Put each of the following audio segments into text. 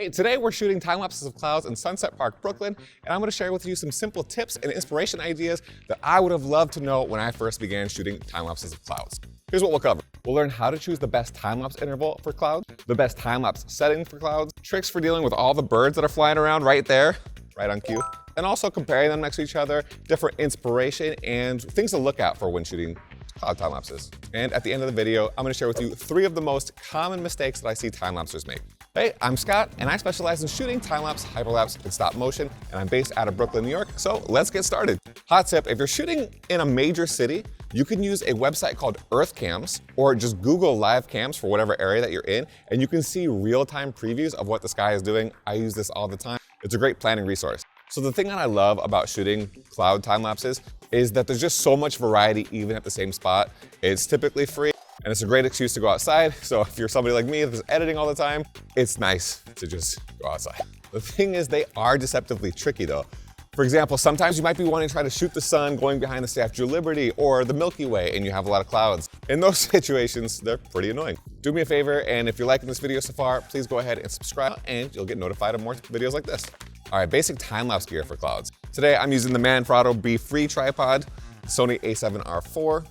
Hey, today we're shooting time lapses of clouds in Sunset Park, Brooklyn, and I'm going to share with you some simple tips and inspiration ideas that I would have loved to know when I first began shooting time lapses of clouds. Here's what we'll cover. We'll learn how to choose the best time-lapse interval for clouds, the best time-lapse setting for clouds, tricks for dealing with all the birds that are flying around right there, right on cue, and also comparing them next to each other, different inspiration, and things to look out for when shooting cloud time lapses. And at the end of the video, I'm going to share with you 3 of the most common mistakes that I see time lapsers make. Hey, I'm Scott, and I specialize in shooting time-lapse, hyperlapse, and stop motion, and I'm based out of Brooklyn, New York, so let's get started. Hot tip, if you're shooting in a major city, you can use a website called Earth Cams, or just Google live cams for whatever area that you're in, and you can see real-time previews of what the sky is doing. I use this all the time. It's a great planning resource. So the thing that I love about shooting cloud time lapses is that there's just so much variety even at the same spot. It's typically free, and it's a great excuse to go outside. So if you're somebody like me that's editing all the time, it's nice to just go outside. The thing is, they are deceptively tricky though. For example, sometimes you might be wanting to try to shoot the sun going behind the Statue of Liberty or the Milky Way and you have a lot of clouds. In those situations, they're pretty annoying. Do me a favor, and if you're liking this video so far, please go ahead and subscribe and you'll get notified of more videos like this. All right, basic time-lapse gear for clouds. Today, I'm using the Manfrotto B3 tripod, Sony a7R4,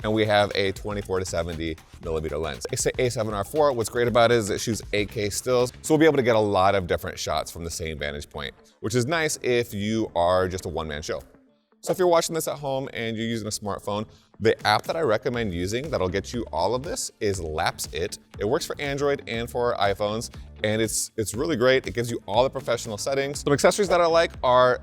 and we have a 24 to 70 millimeter lens. A7R4, what's great about it is it shoots 8K stills, so we'll be able to get a lot of different shots from the same vantage point, which is nice if you are just a one-man show. So if you're watching this at home and you're using a smartphone, the app that I recommend using that'll get you all of this is Lapse. It works for Android and for iPhones, and it's really great. It gives you all the professional settings. Some accessories that I like are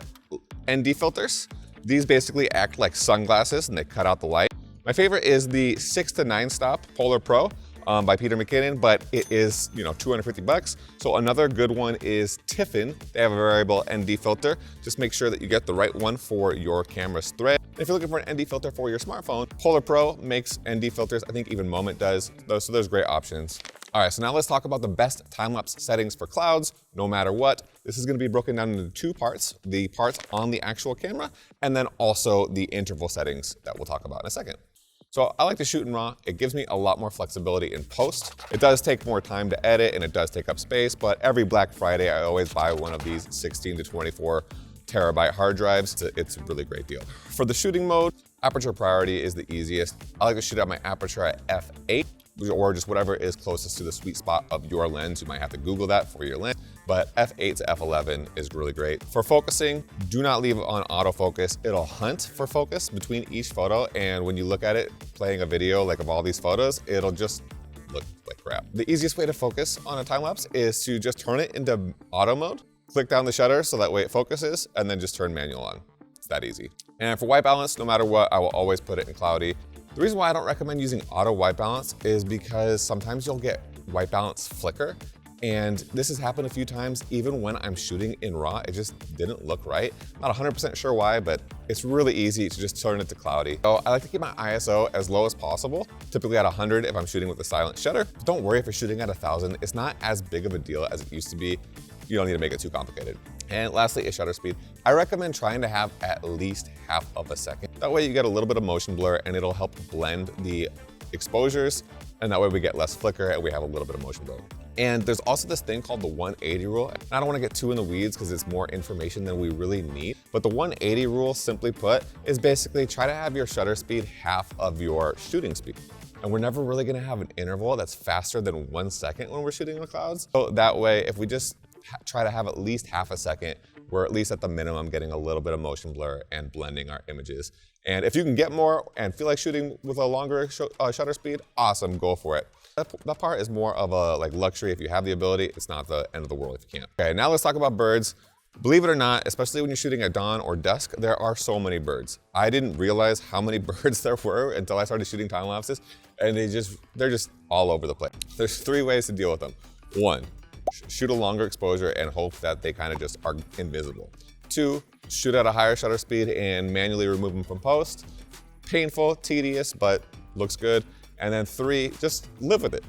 ND filters. These basically act like sunglasses and they cut out the light. My favorite is the 6 to 9 stop Polar Pro by Peter McKinnon, but it is, $250. So another good one is Tiffin. They have a variable ND filter. Just make sure that you get the right one for your camera's thread. If you're looking for an ND filter for your smartphone, Polar Pro makes ND filters. I think even Moment does, so there's great options. All right, so now let's talk about the best time-lapse settings for clouds, no matter what. This is gonna be broken down into 2 parts, the parts on the actual camera, and then also the interval settings that we'll talk about in a second. So I like to shoot in RAW. It gives me a lot more flexibility in post. It does take more time to edit and it does take up space, but every Black Friday, I always buy one of these 16 to 24 terabyte hard drives. It's a really great deal. For the shooting mode, aperture priority is the easiest. I like to shoot at my aperture at f8, or just whatever is closest to the sweet spot of your lens. You might have to Google that for your lens, but f8 to f11 is really great. For focusing, do not leave it on autofocus. It'll hunt for focus between each photo, and when you look at it, playing a video like of all these photos, it'll just look like crap. The easiest way to focus on a time lapse is to just turn it into auto mode, click down the shutter so that way it focuses, and then just turn manual on. It's that easy. And for white balance, no matter what, I will always put it in cloudy. The reason why I don't recommend using auto white balance is because sometimes you'll get white balance flicker. And this has happened a few times, even when I'm shooting in RAW, it just didn't look right. I'm not 100% sure why, but it's really easy to just turn it to cloudy. So I like to keep my ISO as low as possible, typically at 100 if I'm shooting with a silent shutter. But don't worry if you're shooting at 1000, it's not as big of a deal as it used to be. You don't need to make it too complicated. And lastly is shutter speed. I recommend trying to have at least half of a second. That way you get a little bit of motion blur and it'll help blend the exposures, and that way we get less flicker and we have a little bit of motion blur. And there's also this thing called the 180 rule. And I don't want to get too in the weeds because it's more information than we really need. But the 180 rule, simply put, is basically try to have your shutter speed half of your shooting speed. And we're never really going to have an interval that's faster than 1 second when we're shooting in the clouds. So that way, if we just try to have at least half a second, we're at least at the minimum getting a little bit of motion blur and blending our images. And if you can get more and feel like shooting with a longer shutter speed, awesome, go for it. That part is more of a luxury. If you have the ability, it's not the end of the world if you can't. Okay, now let's talk about birds. Believe it or not, especially when you're shooting at dawn or dusk, there are so many birds. I didn't realize how many birds there were until I started shooting time lapses, and they're just all over the place. There's 3 ways to deal with them. 1, shoot a longer exposure and hope that they kind of just are invisible. 2, shoot at a higher shutter speed and manually remove them from post. Painful, tedious, but looks good. And then 3, just live with it.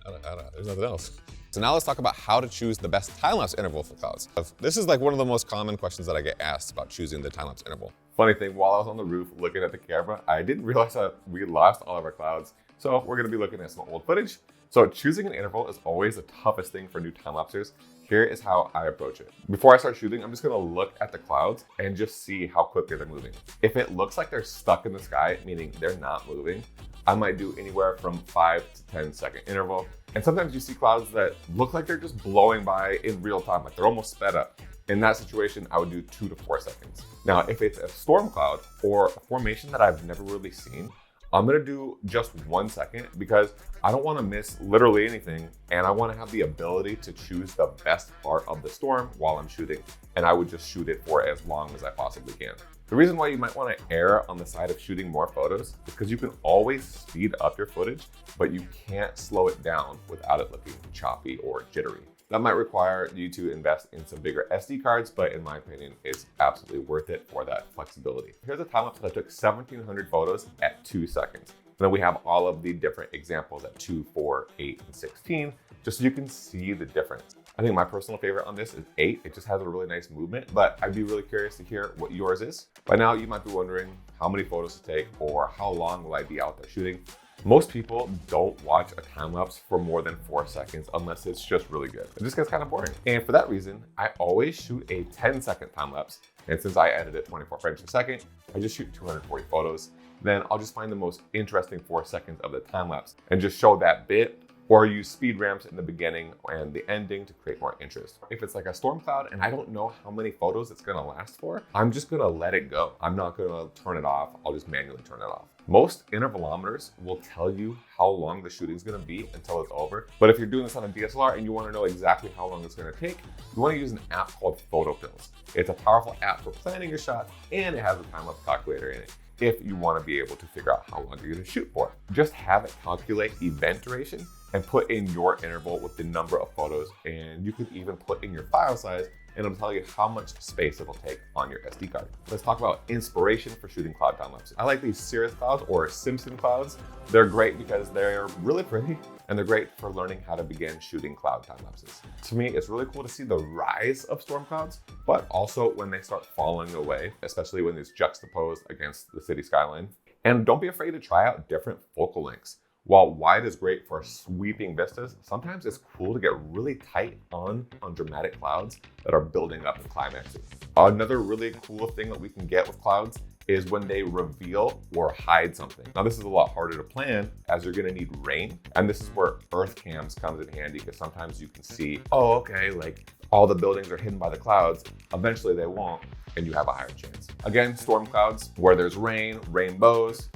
I don't know, there's nothing else. So now let's talk about how to choose the best time-lapse interval for clouds. This is one of the most common questions that I get asked about choosing the time-lapse interval. Funny thing, while I was on the roof looking at the camera, I didn't realize that we lost all of our clouds. So we're gonna be looking at some old footage. So choosing an interval is always the toughest thing for new time-lapsers. Here is how I approach it. Before I start shooting, I'm just gonna look at the clouds and just see how quickly they're moving. If it looks like they're stuck in the sky, meaning they're not moving, I might do anywhere from 5 to 10 second interval. And sometimes you see clouds that look like they're just blowing by in real time, like they're almost sped up. In that situation, I would do 2 to 4 seconds. Now, if it's a storm cloud or a formation that I've never really seen, I'm gonna do just 1 second because I don't wanna miss literally anything, and I wanna have the ability to choose the best part of the storm while I'm shooting. And I would just shoot it for as long as I possibly can. The reason why you might wanna err on the side of shooting more photos is because you can always speed up your footage, but you can't slow it down without it looking choppy or jittery. That might require you to invest in some bigger SD cards, but in my opinion, it's absolutely worth it for that flexibility. Here's a time lapse that I took 1,700 photos at 2 seconds. And then we have all of the different examples at 2, 4, 8, and 16, just so you can see the difference. I think my personal favorite on this is 8. It just has a really nice movement, but I'd be really curious to hear what yours is. By now, you might be wondering how many photos to take or how long will I be out there shooting. Most people don't watch a time lapse for more than 4 seconds unless it's just really good. It just gets kind of boring. And for that reason, I always shoot a 10-second time lapse. And since I edit it 24 frames per second, I just shoot 240 photos. Then I'll just find the most interesting 4 seconds of the time lapse and just show that bit, or use speed ramps in the beginning and the ending to create more interest. If it's like a storm cloud and I don't know how many photos it's gonna last for, I'm just gonna let it go. I'm not gonna turn it off. I'll just manually turn it off. Most intervalometers will tell you how long the shooting is gonna be until it's over. But if you're doing this on a DSLR and you wanna know exactly how long it's gonna take, you wanna use an app called PhotoPills. It's a powerful app for planning your shots, and it has a time-lapse calculator in it if you wanna be able to figure out how long you're gonna shoot for. Just have it calculate event duration and put in your interval with the number of photos, and you could even put in your file size, and it'll tell you how much space it'll take on your SD card. Let's talk about inspiration for shooting cloud time lapses. I like these cirrus clouds or Simpson clouds. They're great because they're really pretty, and they're great for learning how to begin shooting cloud time lapses. To me, it's really cool to see the rise of storm clouds, but also when they start falling away, especially when it's juxtaposed against the city skyline. And don't be afraid to try out different focal lengths. While wide is great for sweeping vistas, sometimes it's cool to get really tight on dramatic clouds that are building up and climaxing. Another really cool thing that we can get with clouds is when they reveal or hide something. Now, this is a lot harder to plan as you're gonna need rain. And this is where earth cams comes in handy, because sometimes you can see, oh, okay, like all the buildings are hidden by the clouds. Eventually they won't, and you have a higher chance. Again, storm clouds, where there's rain, rainbows,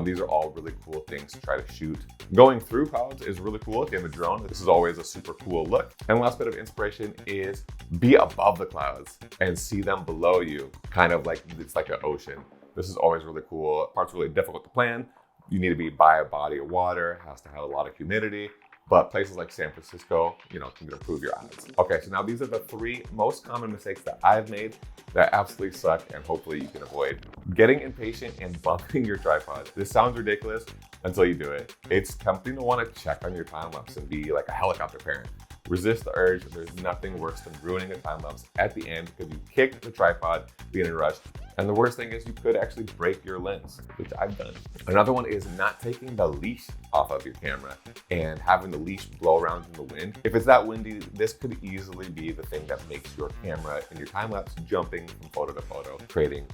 these are all really cool things to try to shoot. Going through clouds is really cool if you have a drone. This is always a super cool look. And last bit of inspiration is be above the clouds and see them below you, kind of like it's like an ocean. This is always really cool. Part's really difficult to plan. You need to be by a body of water, has to have a lot of humidity. But places like San Francisco, can improve your odds. Okay, so now these are the 3 most common mistakes that I've made that absolutely suck, and hopefully you can avoid. Getting impatient and bumping your tripod. This sounds ridiculous until you do it. It's tempting to want to check on your time lapse and be like a helicopter parent. Resist the urge. There's nothing worse than ruining a time lapse at the end because you kicked the tripod, being in a rush. And the worst thing is you could actually break your lens, which I've done. Another one is not taking the leash off of your camera and having the leash blow around in the wind. If it's that windy, this could easily be the thing that makes your camera and your time lapse jumping from photo to photo, creating,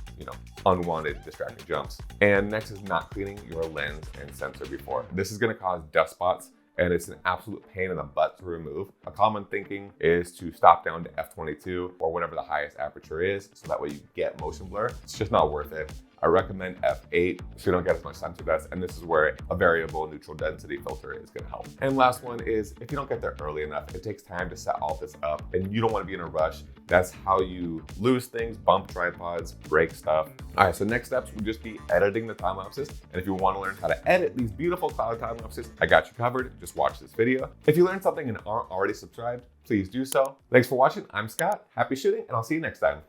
unwanted distracting jumps. And next is not cleaning your lens and sensor before. This is gonna cause dust spots, and it's an absolute pain in the butt to remove. A common thinking is to stop down to f/22 or whatever the highest aperture is, so that way you get motion blur. It's just not worth it. I recommend f/8 so you don't get as much sensor dust, and this is where a variable neutral density filter is gonna help. And last one is, if you don't get there early enough, it takes time to set all this up, and you don't wanna be in a rush. That's how you lose things, bump tripods, break stuff. All right, so next steps would just be editing the time lapses. And if you wanna learn how to edit these beautiful cloud time lapses, I got you covered. Just watch this video. If you learned something and aren't already subscribed, please do so. Thanks for watching. I'm Scott. Happy shooting, and I'll see you next time.